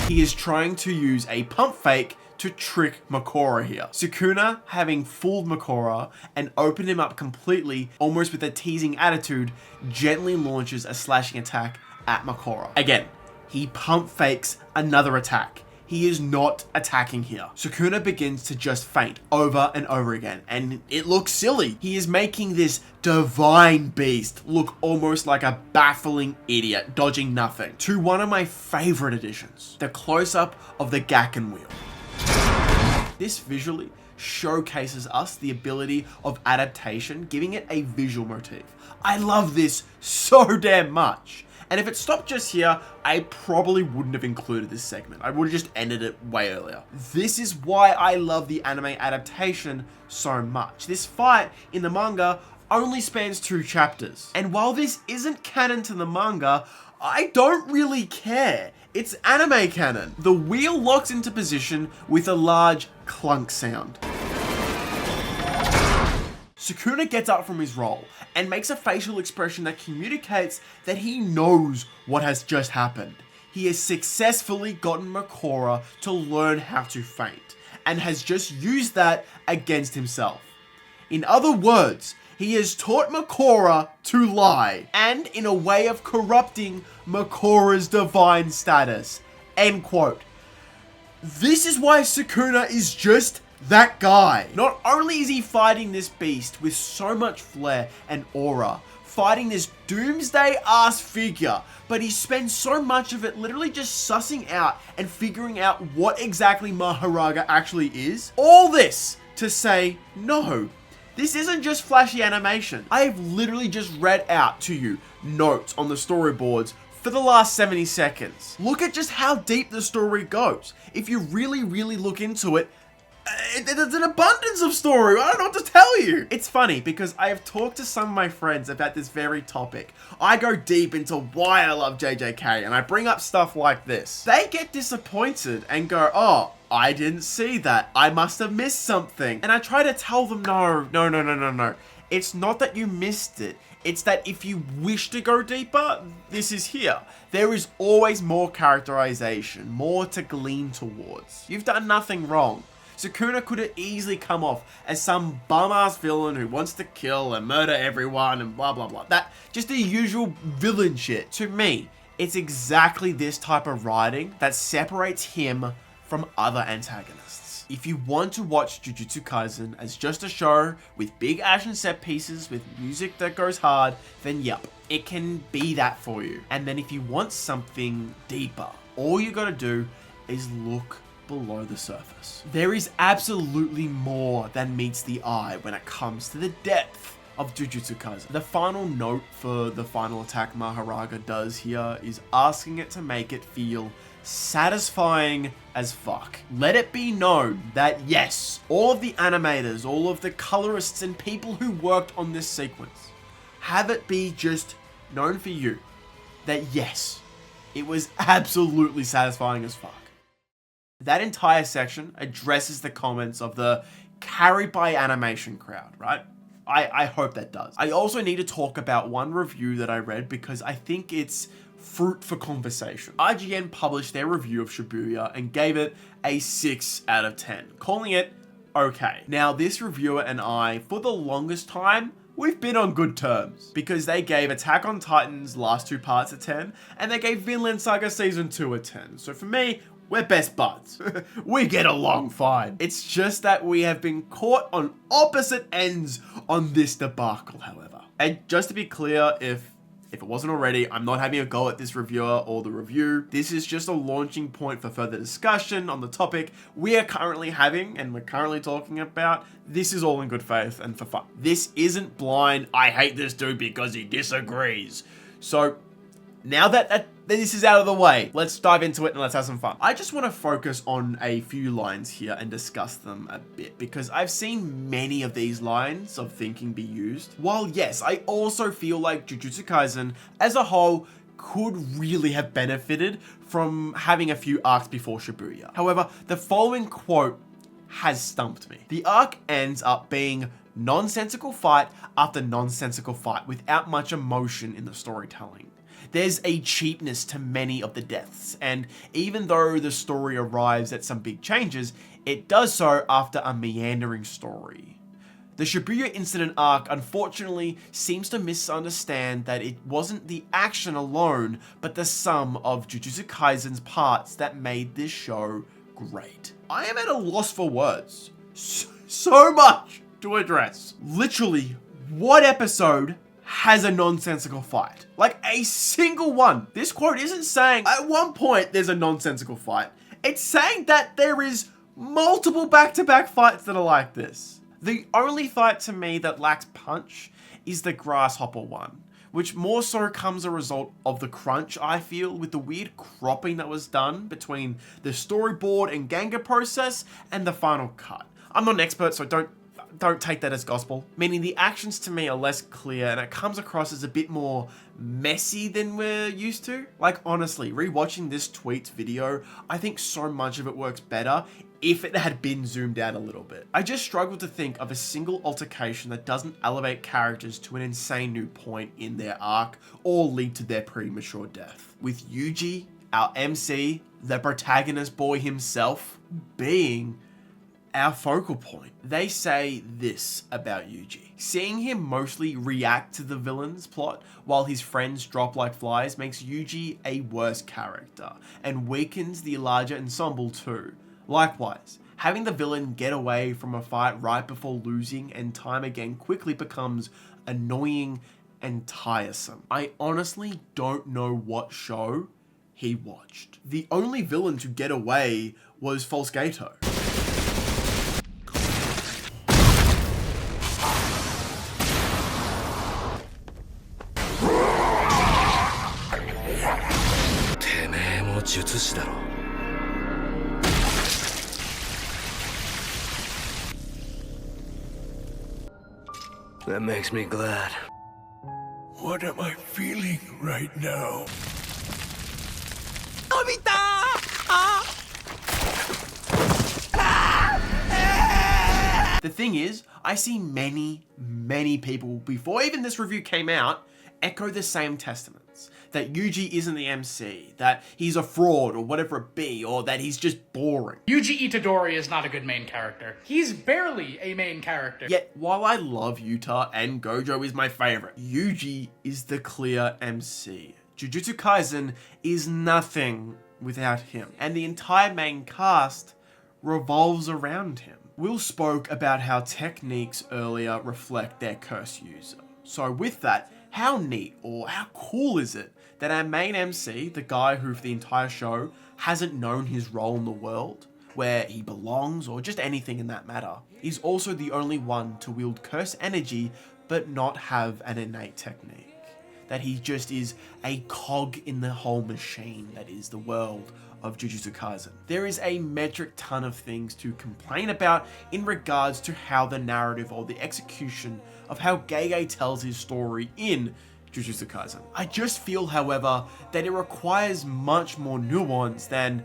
He is trying to use a pump fake to trick Makora here. Sukuna, having fooled Makora and opened him up completely, almost with a teasing attitude, gently launches a slashing attack at Makora. Again, he pump fakes another attack. He is not attacking here. Sukuna begins to just feint over and over again, and it looks silly. He is making this divine beast look almost like a baffling idiot, dodging nothing. To one of my favorite additions, the close-up of the Gakken wheel. This visually showcases us the ability of adaptation, giving it a visual motif. I love this so damn much. And if it stopped just here, I probably wouldn't have included this segment. I would have just ended it way earlier. This is why I love the anime adaptation so much. This fight in the manga only spans 2 chapters. And while this isn't canon to the manga, I don't really care. It's anime canon. The wheel locks into position with a large clunk sound. Sukuna gets up from his roll and makes a facial expression that communicates that he knows what has just happened. He has successfully gotten Makora to learn how to feint and has just used that against himself. In other words, he has taught Makora to lie, and in a way of corrupting Makora's divine status. End quote. This is why Sukuna is just that guy. Not only is he fighting this beast with so much flair and aura, fighting this doomsday ass figure, but he spends so much of it literally just sussing out and figuring out what exactly Mahoraga actually is. All this to say, no, this isn't just flashy animation. I have literally just read out to you notes on the storyboards for the last 70 seconds. Look at just how deep the story goes. If you really look into it, there's an abundance of story. I don't know what to tell you. It's funny because I have talked to some of my friends about this very topic. I go deep into why I love JJK and I bring up stuff like this. They get disappointed and go, oh, I didn't see that. I must have missed something. And I try to tell them, no. It's not that you missed it. It's that if you wish to go deeper, this is here. There is always more characterization, more to glean towards. You've done nothing wrong. Sukuna could have easily come off as some bum-ass villain who wants to kill and murder everyone and blah, blah, blah. That, just the usual villain shit. To me, it's exactly this type of writing that separates him from other antagonists. If you want to watch Jujutsu Kaisen as just a show with big action set pieces with music that goes hard, then yep, it can be that for you. And then if you want something deeper, all you gotta do is look below the surface. There is absolutely more than meets the eye when it comes to the depth of Jujutsu Kaisen. The final note for the final attack Mahoraga does here is asking it to make it feel satisfying as fuck. Let it be known that yes, all of the animators, all of the colorists and people who worked on this sequence, have it be just known for you that yes, it was absolutely satisfying as fuck. That entire section addresses the comments of the carried by animation crowd, right? I hope that does. I also need to talk about one review that I read because I think it's fruit for conversation. IGN published their review of Shibuya and gave it a 6 out of 10, calling it okay. Now, this reviewer and I, for the longest time, we've been on good terms because they gave Attack on Titan's last 2 parts a 10 and they gave Vinland Saga Season 2 a 10. So for me, we're best buds. We get along fine. It's just that we have been caught on opposite ends on this debacle, however. And just to be clear, if it wasn't already, I'm not having a go at this reviewer or the review. This is just a launching point for further discussion on the topic we are currently having and we're currently talking about. This is all in good faith and for fun. This isn't blind, I hate this dude because he disagrees. So now that this is out of the way, let's dive into it and let's have some fun. I just want to focus on a few lines here and discuss them a bit because I've seen many of these lines of thinking be used. While yes, I also feel like Jujutsu Kaisen as a whole could really have benefited from having a few arcs before Shibuya. However, the following quote has stumped me. The arc ends up being nonsensical fight after nonsensical fight without much emotion in the storytelling. There's a cheapness to many of the deaths, and even though the story arrives at some big changes, it does so after a meandering story. The Shabia Incident arc unfortunately seems to misunderstand that it wasn't the action alone, but the sum of Jujutsu Kaisen's parts that made this show great. I am at a loss for words. So much to address. Literally, what episode has a nonsensical fight? Like a single one. This quote isn't saying at one point there's a nonsensical fight. It's saying that there is multiple back-to-back fights that are like this. The only fight to me that lacks punch is the grasshopper one, which more so comes a result of the crunch, I feel, with the weird cropping that was done between the storyboard and Ganga process and the final cut. I'm not an expert, so don't take that as gospel, meaning the actions to me are less clear and it comes across as a bit more messy than we're used to. Like honestly, rewatching this tweet's video, I think so much of it works better if it had been zoomed out a little bit. I just struggle to think of a single altercation that doesn't elevate characters to an insane new point in their arc or lead to their premature death. With Yuji, our MC, the protagonist boy himself, being our focal point. They say this about Yuji. Seeing him mostly react to the villain's plot while his friends drop like flies makes Yuji a worse character and weakens the larger ensemble too. Likewise, having the villain get away from a fight right before losing and time again quickly becomes annoying and tiresome. I honestly don't know what show he watched. The only villain to get away was False Gato. That makes me glad. What am I feeling right now? The thing is, I see many people before even this review came out echo the same testaments. That Yuji isn't the MC, that he's a fraud or whatever it be, or that he's just boring. Yuji Itadori is not a good main character. He's barely a main character. Yet, while I love Yuta and Gojo is my favorite, Yuji is the clear MC. Jujutsu Kaisen is nothing without him, and the entire main cast revolves around him. Will spoke about how techniques earlier reflect their curse user. So with that, how neat or how cool is it that our main MC, the guy who for the entire show hasn't known his role in the world, where he belongs or just anything in that matter, is also the only one to wield curse energy but not have an innate technique. That he just is a cog in the whole machine that is the world of Jujutsu Kaisen. There is a metric ton of things to complain about in regards to how the narrative or the execution of how Gege tells his story in Jujutsu Kaisen. I just feel, however, that it requires much more nuance than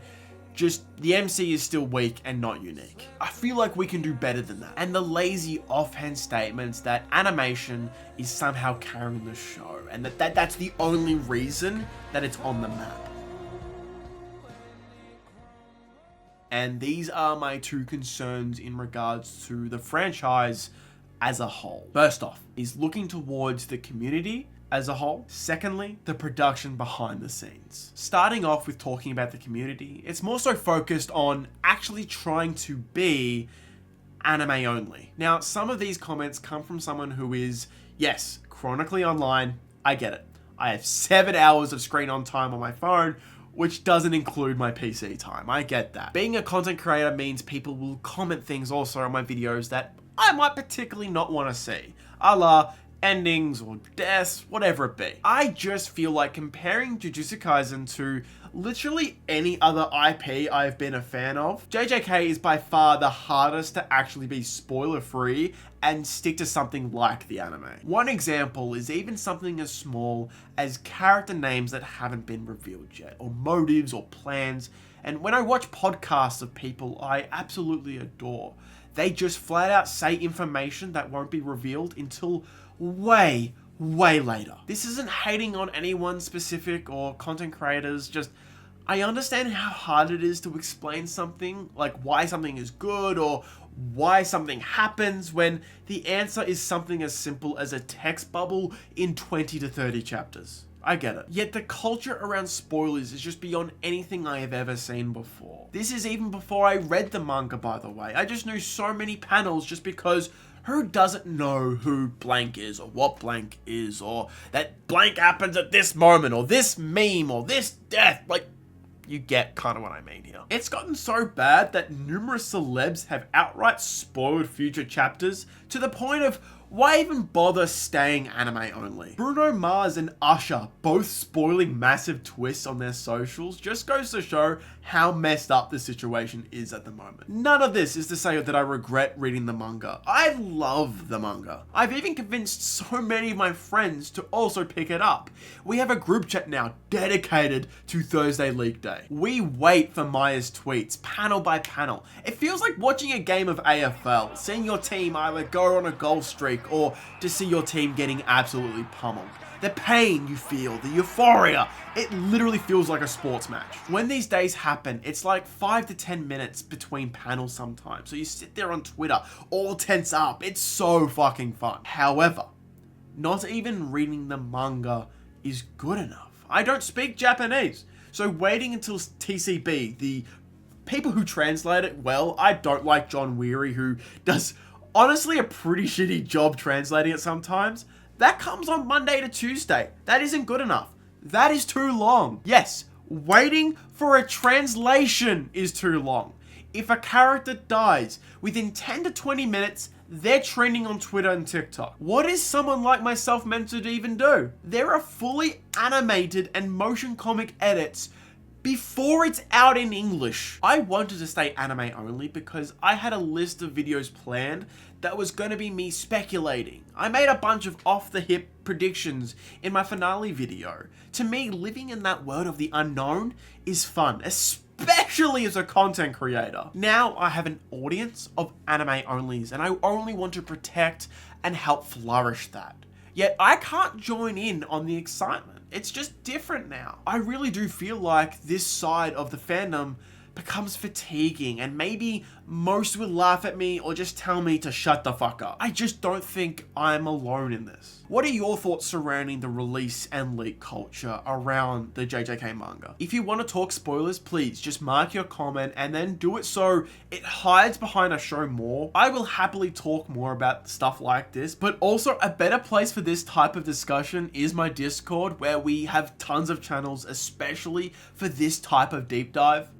just the MC is still weak and not unique. I feel like we can do better than that. And the lazy offhand statements that animation is somehow carrying the show and that's the only reason that it's on the map. And these are my two concerns in regards to the franchise as a whole. First off, is looking towards the community as a whole. Secondly, the production behind the scenes. Starting off with talking about the community, it's more so focused on actually trying to be anime only. Now, some of these comments come from someone who is, yes, chronically online. I get it. I have 7 hours of screen on time on my phone, which doesn't include my PC time. I get that. Being a content creator means people will comment things also on my videos that I might particularly not want to see, a la endings or deaths, whatever it be. I just feel like comparing Jujutsu Kaisen to literally any other IP I've been a fan of, JJK is by far the hardest to actually be spoiler free and stick to something like the anime. One example is even something as small as character names that haven't been revealed yet, or motives or plans. And when I watch podcasts of people I absolutely adore, they just flat out say information that won't be revealed until way later. This isn't hating on anyone specific or content creators, just I understand how hard it is to explain something, like why something is good or why something happens, when the answer is something as simple as a text bubble in 20 to 30 chapters. I get it. Yet the culture around spoilers is just beyond anything I have ever seen before. This is even before I read the manga, by the way. I just knew so many panels just because who doesn't know who blank is or what blank is, or that blank happens at this moment, or this meme, or this death. Like, you get kind of what I mean here. It's gotten so bad that numerous celebs have outright spoiled future chapters to the point of why even bother staying anime only? Bruno Mars and Usher both spoiling massive twists on their socials just goes to show how messed up the situation is at the moment. None of this is to say that I regret reading the manga. I love the manga. I've even convinced so many of my friends to also pick it up. We have a group chat now dedicated to Thursday League Day. We wait for Maya's tweets, panel by panel. It feels like watching a game of AFL, seeing your team either go on a goal streak or to see your team getting absolutely pummeled. The pain you feel, the euphoria, it literally feels like a sports match. When these days happen, it's like 5 to 10 minutes between panels sometimes. So you sit there on Twitter, all tense up. It's so fucking fun. However, not even reading the manga is good enough. I don't speak Japanese, so waiting until TCB, the people who translate it well, I don't like John Weary, who does honestly a pretty shitty job translating it sometimes. That comes on Monday to Tuesday. That isn't good enough. That is too long. Yes, waiting for a translation is too long. If a character dies within 10 to 20 minutes, they're trending on Twitter and TikTok. What is someone like myself meant to even do? There are fully animated and motion comic edits before it's out in English. I wanted to stay anime only because I had a list of videos planned that was going to be me speculating. I made a bunch of off-the-hip predictions in my finale video. To me, living in that world of the unknown is fun, especially as a content creator. Now I have an audience of anime onlys and I only want to protect and help flourish that. Yet I can't join in on the excitement. It's just different now. I really do feel like this side of the fandom becomes fatiguing, and maybe most would laugh at me or just tell me to shut the fuck up. I just don't think I'm alone in this. What are your thoughts surrounding the release and leak culture around the JJK manga? If you want to talk spoilers, please just mark your comment and then do it so it hides behind a show more. I will happily talk more about stuff like this, but also a better place for this type of discussion is my Discord, where we have tons of channels especially for this type of deep dive.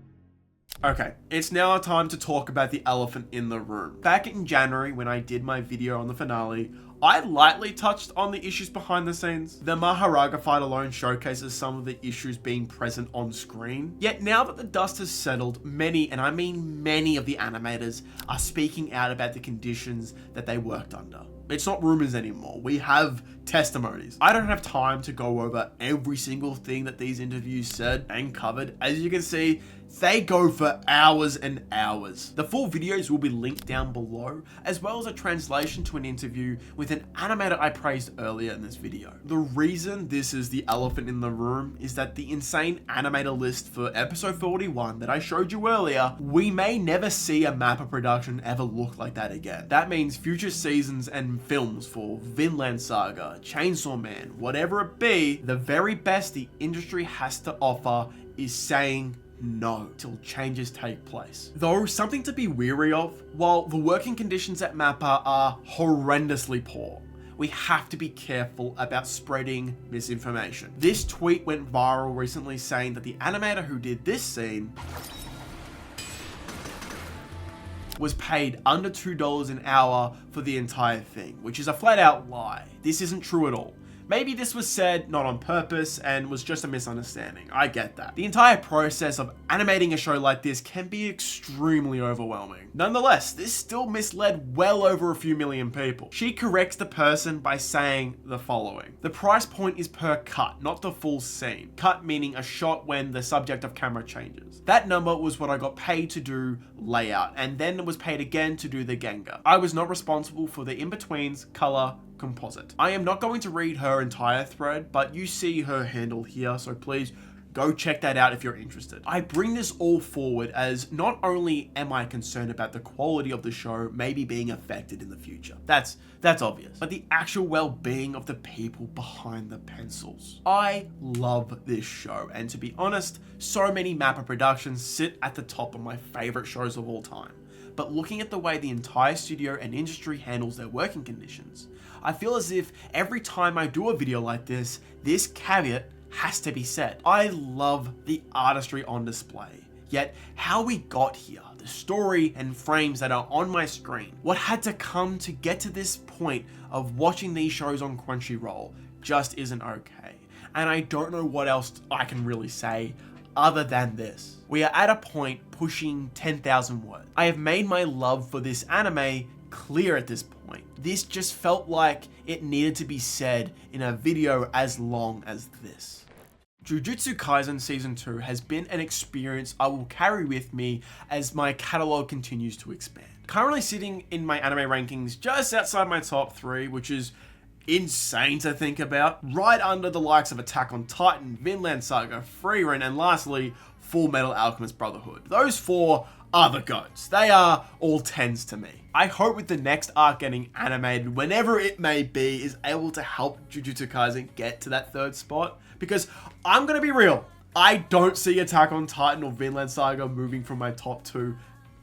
Okay, it's now time to talk about the elephant in the room. Back in January, when I did my video on the finale, I lightly touched on the issues behind the scenes. The Maharaga fight alone showcases some of the issues being present on screen. Yet now that the dust has settled, many, and I mean many, of the animators are speaking out about the conditions that they worked under. It's not rumors anymore. We have testimonies. I don't have time to go over every single thing that these interviews said and covered. As you can see, they go for hours and hours. The full videos will be linked down below, as well as a translation to an interview with an animator I praised earlier in this video. The reason this is the elephant in the room is that the insane animator list for episode 41 that I showed you earlier, we may never see a Mappa production ever look like that again. That means future seasons and films for Vinland Saga, Chainsaw Man, whatever it be, the very best the industry has to offer is saying no till changes take place. Though something to be wary of, while the working conditions at Mappa are horrendously poor, we have to be careful about spreading misinformation. This tweet went viral recently saying that the animator who did this scene was paid under $2 an hour for the entire thing, which is a flat out lie. This isn't true at all. Maybe this was said not on purpose and was just a misunderstanding. I get that. The entire process of animating a show like this can be extremely overwhelming. Nonetheless, this still misled well over a few million people. She corrects the person by saying the following: the price point is per cut, not the full scene. Cut meaning a shot when the subject of camera changes. That number was what I got paid to do layout, and then was paid again to do the Genga. I was not responsible for the in-betweens, color, composite. I am not going to read her entire thread, but you see her handle here, so please Go check that out if you're interested. I bring this all forward as not only am I concerned about the quality of the show maybe being affected in the future. That's obvious. But the actual well-being of the people behind the pencils. I love this show, and to be honest, so many Mappa productions sit at the top of my favorite shows of all time. But looking at the way the entire studio and industry handles their working conditions, I feel as if every time I do a video like this caveat has to be said. I love the artistry on display, yet how we got here, the story and frames that are on my screen, what had to come to get to this point of watching these shows on Crunchyroll just isn't okay. And I don't know what else I can really say other than this. We are at a point pushing 10,000 words. I have made my love for this anime clear at this point. This just felt like it needed to be said in a video as long as this. Jujutsu Kaisen Season 2 has been an experience I will carry with me as my catalog continues to expand. Currently sitting in my anime rankings just outside my top 3, which is insane to think about, right under the likes of Attack on Titan, Vinland Saga, Frieren, and lastly, Full Metal Alchemist Brotherhood. Those 4 are the GOATs. They are all 10s to me. I hope with the next arc getting animated, whenever it may be, is able to help Jujutsu Kaisen get to that 3rd spot, because I'm gonna be real, I don't see Attack on Titan or Vinland Saga moving from my top 2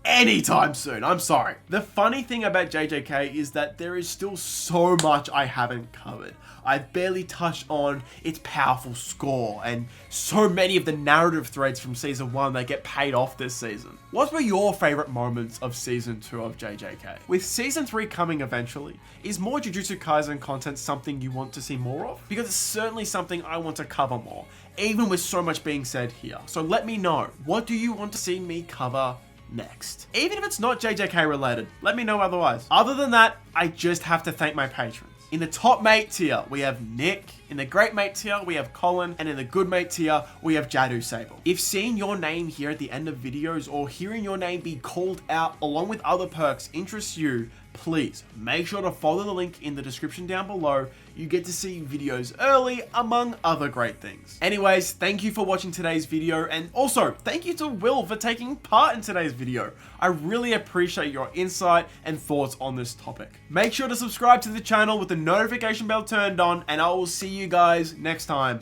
anytime soon. I'm sorry. The funny thing about JJK is that there is still so much I haven't covered. I've barely touched on its powerful score and so many of the narrative threads from season 1 that get paid off this season. What were your favorite moments of season 2 of JJK? With season 3 coming eventually, is more Jujutsu Kaisen content something you want to see more of? Because it's certainly something I want to cover more, even with so much being said here. So let me know, what do you want to see me cover next? Even if it's not JJK related, let me know otherwise. Other than that, I just have to thank my patrons. In the top mate tier, we have Nick. In the great mate tier, we have Colin. And in the good mate tier, we have Jadu Sable. If seeing your name here at the end of videos or hearing your name be called out along with other perks interests you, please make sure to follow the link in the description down below. You get to see videos early, among other great things. Anyways, thank you for watching today's video, and also thank you to Will for taking part in today's video. I really appreciate your insight and thoughts on this topic. Make sure to subscribe to the channel with the notification bell turned on, and I will see you guys next time.